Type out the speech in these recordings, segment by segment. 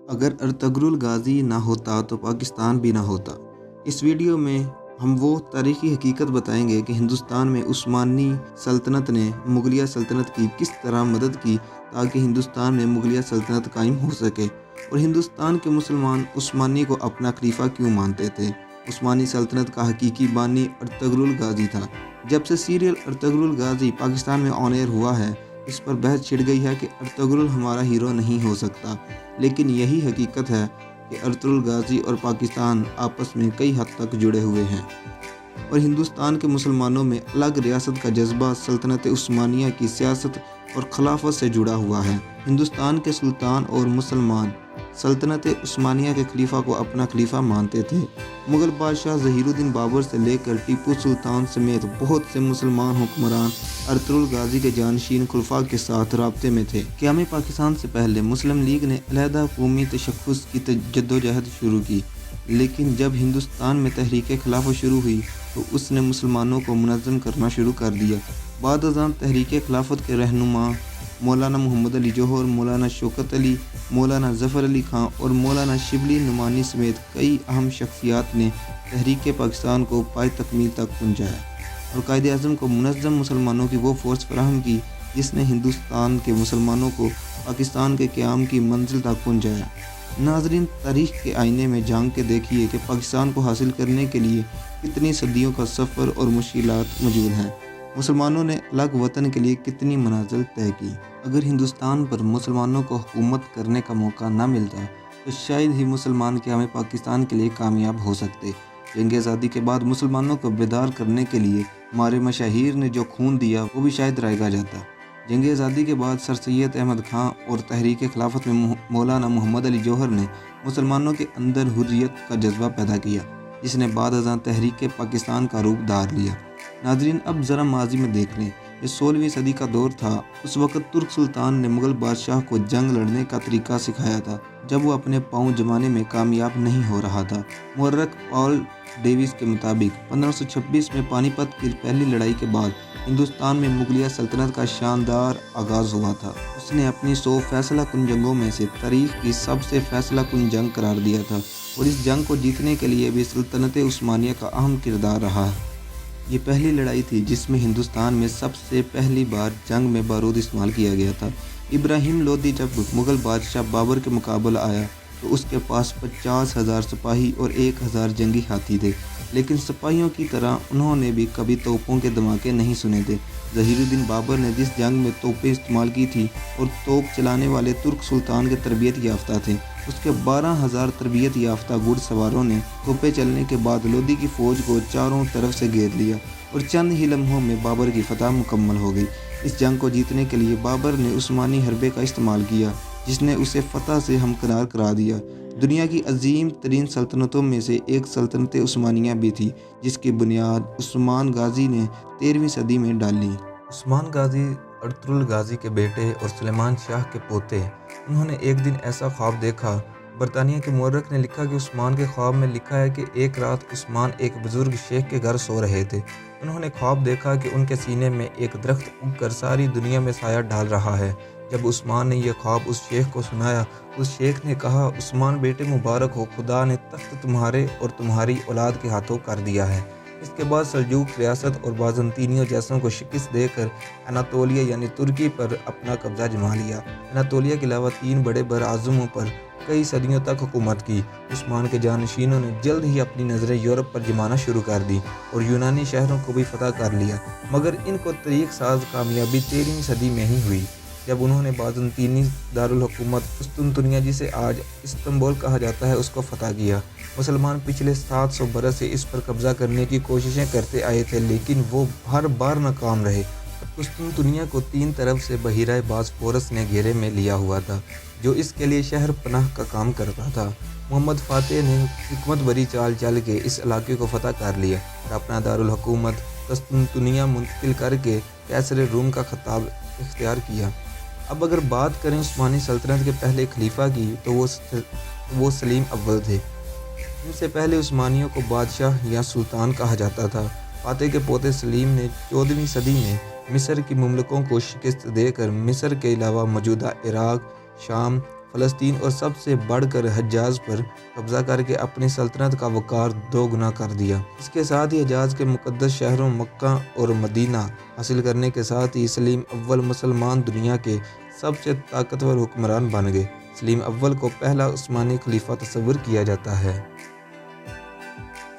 अगर अर्तुगरुल गाज़ी ना होता तो पाकिस्तान भी ना होता। इस वीडियो में हम वो तारीख़ी हकीकत बताएंगे कि हिंदुस्तान में उस्मानी सल्तनत ने मुग़लिया सल्तनत की किस तरह मदद की ताकि हिंदुस्तान में मुग़लिया सल्तनत कायम हो सके, और हिंदुस्तान के मुसलमान उस्मानी को अपना खलीफा क्यों मानते थे। उस्मानी सल्तनत का हकीकी बानी अर्तुगरुल गाज़ी था। जब से सीरियल अर्तुगरुल गाज़ी पाकिस्तान में ऑन एयर हुआ है, इस पर बहस छिड़ गई है कि अर्तुगरुल हमारा हीरो नहीं हो सकता, लेकिन यही हकीकत है कि अर्तुगरुल गाज़ी और पाकिस्तान आपस में कई हद तक जुड़े हुए हैं और हिंदुस्तान के मुसलमानों में अलग रियासत का जज्बा सल्तनत उस्मानिया की सियासत और खिलाफत से जुड़ा हुआ है। हिंदुस्तान के सुल्तान और मुसलमान सल्तनत उस्मानिया के खलीफा को अपना खलीफा मानते थे। मुग़ल बादशाह ज़हीरुद्दीन बाबर से लेकर टीपू सुल्तान समेत बहुत से मुसलमान हुक्मरान अर्तुगरुल गाज़ी के जानशीन खुलफा के साथ राब्ते में थे। क़याम पाकिस्तान से पहले मुस्लिम लीग ने अलहदा कौमी तशख़्ख़ुस की जद्दोजहद शुरू की, लेकिन जब हिंदुस्तान में तहरीक खिलाफत शुरू हुई तो उसने मुसलमानों को मुनज़्ज़म करना शुरू कर दिया। बाद अज़ां तहरीक खिलाफत के रहनुमा मौलाना मोहम्मद अली जौहर, मौलाना शौकत अली, मौलाना ज़फ़र अली खां और मौलाना शिबली नुमानी समेत कई अहम शख्सियात ने तहरीक पाकिस्तान को पाए तकमील तक पहुँचाया और कायदे आज़म को मुनज़्ज़म मुसलमानों की वो फ़ोर्स फराहम की जिसने हिंदुस्तान के मुसलमानों को पाकिस्तान के क़याम की मंजिल तक पहुँचाया। नाज़रीन, तारीख़ के आईने में झांक के देखिए कि पाकिस्तान को हासिल करने के लिए कितनी सदियों का सफ़र और मुश्किलात मौजूद हैं। मुसलमानों ने अलग वतन के लिए कितनी मनाज़िल तय की। अगर हिंदुस्तान पर मुसलमानों को हुकूमत करने का मौका न मिलता तो शायद ही मुसलमान क़याम पाकिस्तान के लिए कामयाब हो सकते। जंग आज़ादी के बाद मुसलमानों को बेदार करने के लिए हमारे मशाहीर ने जो खून दिया वो भी शायद रायगा जाता। जंग आज़ादी के बाद सर सैयद अहमद खां और तहरीक खिलाफत में मौलाना मोहम्मद अली जौहर ने मुसलमानों के अंदर हुर्रियत का जज्बा पैदा किया, जिसने बाद अज़ां तहरीक पाकिस्तान का रूप धार लिया। नाज़रीन, अब ज़रा माजी में देख लें। ये 16वीं सदी का दौर था। उस वक़्त तुर्क सुल्तान ने मुग़ल बादशाह को जंग लड़ने का तरीका सिखाया था जब वो अपने पाँव जमाने में कामयाब नहीं हो रहा था। मुअर्रिख़ पॉल डेविस के मुताबिक 1526 में पानीपत की पहली लड़ाई के बाद हिंदुस्तान में मुग़लिया सल्तनत का शानदार आगाज़ हुआ था। उसने अपनी 100 फैसला कुन जंगों में से तारीख़ की सबसे फैसला कुन जंग करार दिया था और इस जंग को जीतने के लिए भी सल्तनत उस्मानिया का अहम किरदार रहा। ये पहली लड़ाई थी जिसमें हिंदुस्तान में सबसे पहली बार जंग में बारूद इस्तेमाल किया गया था। इब्राहिम लोदी जब मुग़ल बादशाह बाबर के मुकाबला आया तो उसके पास 50,000 सिपाही और 1,000 जंगी हाथी थे, लेकिन सिपाहियों की तरह उन्होंने भी कभी तोपों के धमाके नहीं सुने थे। ज़हीरुद्दीन बाबर ने जिस जंग में तोपें इस्तेमाल की थी और तोप चलाने वाले तुर्क सुल्तान के तरबियत याफ्ता थे, उसके 12,000 तरबियत याफ्ता घुड़सवारों ने तोपें चलने के बाद लोदी की फ़ौज को चारों तरफ से घेर लिया और चंद ही लम्हों में बाबर की फतह मुकम्मल हो गई। इस जंग को जीतने के लिए बाबर ने उस्मानी हरबे का इस्तेमाल किया, जिसने उसे फतह से हमकिनार करा दिया। दुनिया की अजीम तरीन सल्तनतों में से एक सल्तनत उस्मानिया भी थी, जिसकी बुनियाद उस्मान गाज़ी ने 13वीं सदी में डाली। उस्मान गाज़ी अर्तुगरुल गाज़ी के बेटे और सुलेमान शाह के पोते। उन्होंने एक दिन ऐसा ख्वाब देखा। बरतानिया के मुअर्रिख़ ने लिखा कि उस्मान के ख्वाब में लिखा है कि एक रात उस्मान एक बुज़ुर्ग शेख के घर सो रहे थे। उन्होंने ख्वाब देखा कि उनके सीने में एक दरख्त उगकर सारी दुनिया में साया डाल रहा है। जब उस्मान ने यह ख्वाब उस शेख को सुनाया, उस शेख ने कहा, उस्मान बेटे मुबारक हो, खुदा ने तख्त तुम्हारे और तुम्हारी औलाद के हाथों कर दिया है। इसके बाद सल्जूक रियासत और बाज़ंतीनियों जैसों को शिकस्त देकर अनातोलिया यानी तुर्की पर अपना कब्जा जमा लिया। अनातोलिया के अलावा 3 बड़े बरआज़मों पर कई सदियों तक हुकूमत की। उस्मान के जानशीनों ने जल्द ही अपनी नज़रें यूरोप पर जमाना शुरू कर दी और यूनानी शहरों को भी फतह कर लिया, मगर इनको तरीक़ साज कामयाबी 13वीं सदी में ही हुई जब उन्होंने बाज़ंतीनी दारुल हुकूमत कुस्तुनतुनिया, जिसे आज इस्तांबुल कहा जाता है, उसको फतह किया। मुसलमान पिछले 700 बरस से इस पर कब्ज़ा करने की कोशिशें करते आए थे, लेकिन वो हर बार नाकाम रहे। कुस्तुनतुनिया को 3 तरफ से बहिरा बॉस्फोरस ने घेरे में लिया हुआ था, जो इसके लिए शहर पनाह का काम करता था। मोहम्मद फ़ातेह ने हिकमत भरी चाल चल के इस इलाके को फतह कर लिया और अपना दारुल हुकूमत कुस्तुनतुनिया मुंतकिल करके कैसर रूम का खिताब इख्तियार किया। अब अगर बात करें उस्मानी सल्तनत के पहले खलीफा की तो वो सलीम अव्वल थे। इनसे पहले उस्मानियों को बादशाह या सुल्तान कहा जाता था। फातेह के पोते सलीम ने 14वीं सदी में मिस्र की मुमलकों को शिकस्त देकर मिस्र के अलावा मौजूदा इराक, शाम, فلسطین اور سب سے بڑھ کر حجاز پر قبضہ کر کے اپنی سلطنت کا وقار 2 گنا کر دیا۔ اس کے ساتھ ہی حجاز کے مقدس شہروں مکہ اور مدینہ حاصل کرنے کے ساتھ ہی سلیم اول مسلمان دنیا کے سب سے طاقتور حکمران بن گئے۔ سلیم اول کو پہلا عثمانی خلیفہ تصور کیا جاتا ہے۔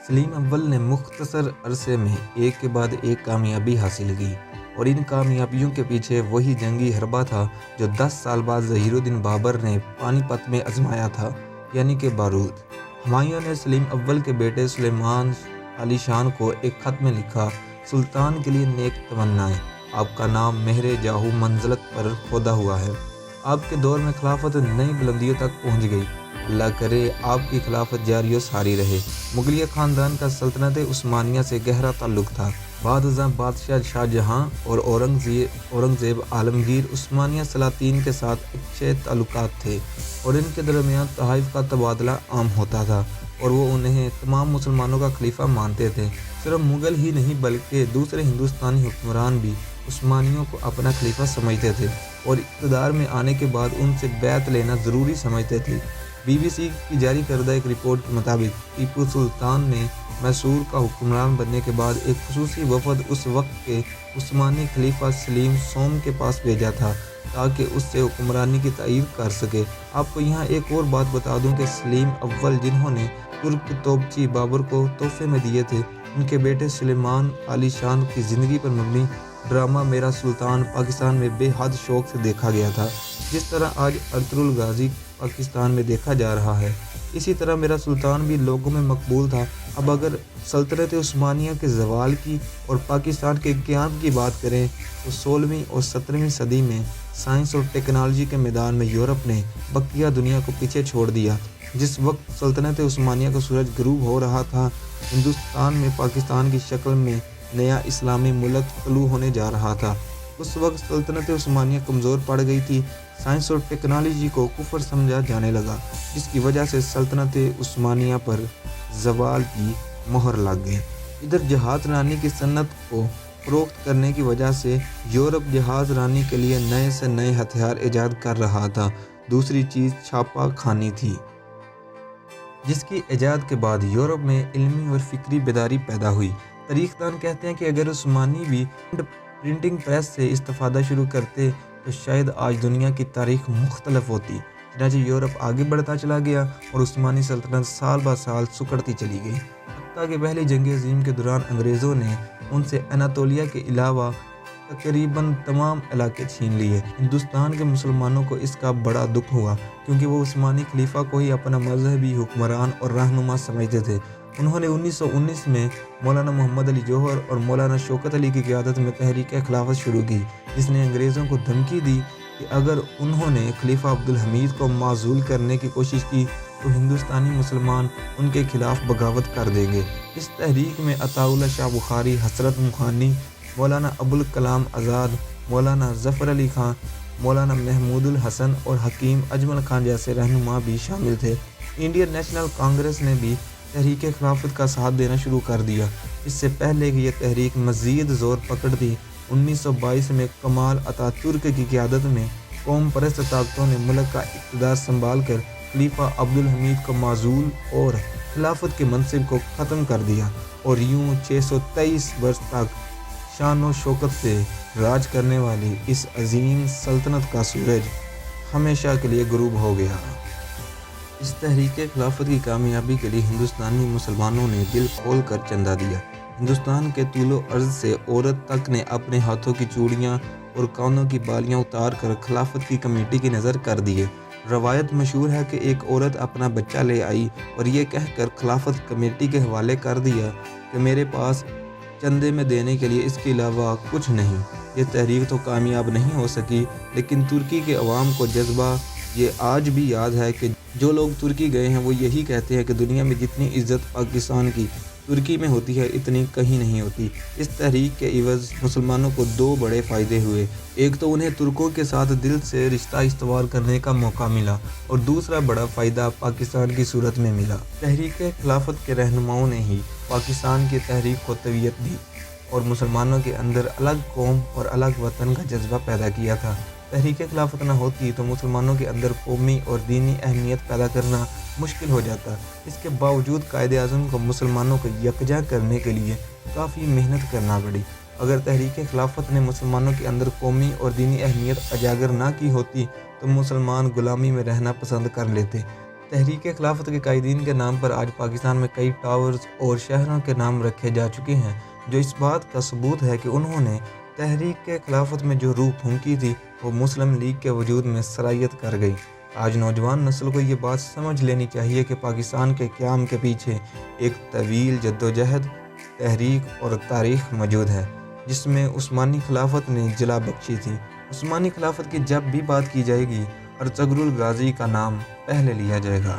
سلیم اول نے مختصر عرصے میں ایک کے بعد ایک کامیابی حاصل کی اور ان کامیابیوں کے پیچھے وہی جنگی حربہ تھا جو 10 سال بعد ظہیر الدین بابر نے پانی پت میں آزمایا تھا، یعنی کہ بارود۔ ہمایوں نے سلیم اول کے بیٹے سلیمان علی شان کو ایک خط میں لکھا: سلطان کے لیے نیک تمنائیں، آپ کا نام مہر جاہو منزلت پر کھودا ہوا ہے، آپ کے دور میں خلافت نئی بلندیوں تک پہنچ گئی، اللہ کرے آپ کی خلافت جاری و ساری رہے۔ مغلیہ خاندان کا سلطنت عثمانیہ سے گہرا تعلق تھا۔ بعد ازاں بادشاہ شاہ جہاں اور اورنگزیب عالمگیر عثمانیہ سلاطین کے ساتھ اچھے تعلقات تھے اور ان کے درمیان تحائف کا تبادلہ عام ہوتا تھا اور وہ انہیں تمام مسلمانوں کا خلیفہ مانتے تھے۔ صرف مغل ہی نہیں بلکہ دوسرے ہندوستانی حکمران بھی عثمانیوں کو اپنا خلیفہ سمجھتے تھے اور اقتدار میں آنے کے بعد ان سے بیعت لینا ضروری سمجھتے تھے۔ BBC کی جاری کردہ ایک رپورٹ کے مطابق ٹیپو سلطان نے میسور کا حکمران بننے کے بعد ایک خصوصی وفد اس وقت کے عثمانی خلیفہ سلیم سوم کے پاس بھیجا تھا تاکہ اس سے حکمرانی کی تائید کر سکے۔ آپ کو یہاں ایک اور بات بتا دوں کہ سلیم اول جنہوں نے ترک توپچی بابر کو تحفے میں دیے تھے، ان کے بیٹے سلیمان علی شان کی زندگی پر مبنی ڈرامہ میرا سلطان پاکستان میں بے حد شوق سے دیکھا گیا تھا، جس طرح آج ارطغرل غازی پاکستان میں دیکھا جا رہا ہے۔ اسی طرح میرا سلطان بھی لوگوں میں مقبول تھا۔ اب اگر سلطنت عثمانیہ کے زوال کی اور پاکستان کے قیام کی بات کریں تو 16ویں اور 17ویں صدی میں سائنس اور ٹیکنالوجی کے میدان میں یورپ نے بقیہ دنیا کو پیچھے چھوڑ دیا۔ جس وقت سلطنت عثمانیہ کا سورج غروب ہو رہا تھا، ہندوستان میں پاکستان کی شکل میں نیا اسلامی ملک طلوع ہونے جا رہا تھا۔ اس وقت سلطنت عثمانیہ کمزور پڑ گئی تھی، سائنس اور ٹیکنالوجی کو کفر سمجھا جانے لگا، جس کی وجہ سے سلطنت عثمانیہ پر زوال کی مہر لگ گئی۔ ادھر جہاز رانی کی صنعت کو فروخت کرنے کی وجہ سے یورپ جہاز رانی کے لیے نئے سے نئے ہتھیار ایجاد کر رہا تھا۔ دوسری چیز چھاپا خانی تھی، جس کی ایجاد کے بعد یورپ میں علمی اور فکری بیداری پیدا ہوئی۔ تاریخ دان کہتے ہیں کہ اگر عثمانی بھی پرنٹنگ پریس سے استفادہ شروع کرتے تو شاید آج دنیا کی تاریخ مختلف ہوتی۔ چنانچہ یورپ آگے بڑھتا چلا گیا اور عثمانی سلطنت سال بہ سال سکڑتی چلی گئی، حتیٰ کہ پہلی جنگ عظیم کے دوران انگریزوں نے ان سے اناطولیہ کے علاوہ تقریباً تمام علاقے چھین لیے۔ ہندوستان کے مسلمانوں کو اس کا بڑا دکھ ہوا کیونکہ وہ عثمانی خلیفہ کو ہی اپنا مذہبی حکمران اور رہنما سمجھتے تھے۔ انہوں نے 1919 میں مولانا محمد علی جوہر اور مولانا شوکت علی کی قیادت میں تحریک خلافت شروع کی، جس نے انگریزوں کو دھمکی دی کہ اگر انہوں نے خلیفہ عبدالحمید کو معزول کرنے کی کوشش کی تو ہندوستانی مسلمان ان کے خلاف بغاوت کر دیں گے۔ اس تحریک میں عطا اللہ شاہ بخاری، حسرت مخانی، مولانا ابوالکلام آزاد، مولانا ظفر علی خان، مولانا محمود الحسن اور حکیم اجمل خان جیسے رہنما بھی شامل تھے۔ انڈین نیشنل کانگریس نے بھی تحریک خلافت کا ساتھ دینا شروع کر دیا۔ اس سے پہلے کہ یہ تحریک مزید زور پکڑتی، 1922 میں کمال اتا ترک کی قیادت میں قوم پرست طاقتوں نے ملک کا اقتدار سنبھال کر خلیفہ عبدالحمید کو معزول اور خلافت کے منصب کو ختم کر دیا اور یوں 623 برس تک شان و شوکت سے راج کرنے والی اس عظیم سلطنت کا سورج ہمیشہ کے لیے غروب ہو گیا۔ اس تحریک خلافت کی کامیابی کے لیے ہندوستانی مسلمانوں نے دل کھول کر چندہ دیا۔ ہندوستان کے طول و عرض سے عورت تک نے اپنے ہاتھوں کی چوڑیاں اور کانوں کی بالیاں اتار کر خلافت کی کمیٹی کی نظر کر دیے۔ روایت مشہور ہے کہ ایک عورت اپنا بچہ لے آئی اور یہ کہہ کر خلافت کمیٹی کے حوالے کر دیا کہ میرے پاس چندے میں دینے کے لیے اس کے علاوہ کچھ نہیں۔ یہ تحریک تو کامیاب نہیں ہو سکی، لیکن ترکی کے عوام کو جذبہ یہ آج بھی یاد ہے کہ جو لوگ ترکی گئے ہیں وہ یہی کہتے ہیں کہ دنیا میں جتنی عزت پاکستان کی ترکی میں ہوتی ہے اتنی کہیں نہیں ہوتی۔ اس تحریک کے عوض مسلمانوں کو 2 بڑے فائدے ہوئے۔ ایک تو انہیں ترکوں کے ساتھ دل سے رشتہ استوار کرنے کا موقع ملا اور دوسرا بڑا فائدہ پاکستان کی صورت میں ملا۔ تحریک خلافت کے رہنماؤں نے ہی پاکستان کی تحریک کو تقویت دی اور مسلمانوں کے اندر الگ قوم اور الگ وطن کا جذبہ پیدا کیا تھا۔ तहरीक खिलाफत न होती तो मुसलमानों के अंदर कौमी और दीनी अहमियत पैदा करना मुश्किल हो जाता। इसके बावजूद कायद-ए-आज़म को मुसलमानों को यकजा करने के लिए काफ़ी मेहनत करना पड़ी। अगर तहरीक खिलाफत ने मुसलमानों के अंदर कौमी और दीनी अहमियत उजागर ना की होती तो मुसलमान गुलामी में रहना पसंद कर लेते। तहरीक खिलाफत के कायदीन के नाम पर आज पाकिस्तान में कई टावर्स और शहरों के नाम रखे जा चुके हैं, जो इस बात का सबूत है कि उन्होंने तहरीक खिलाफत में जो रूह फूंकी थी वो मुस्लिम लीग के वजूद में सरायत कर गई। आज नौजवान नस्ल को ये बात समझ लेनी चाहिए कि पाकिस्तान के क़याम के पीछे एक तवील जद्दोजहद, तहरीक और तारीख़ मौजूद है, जिसमें उस्मानी खिलाफत ने जला बख्शी थी। उस्मानी खिलाफत की जब भी बात की जाएगी अर्तुगरुल गाज़ी का नाम पहले लिया जाएगा।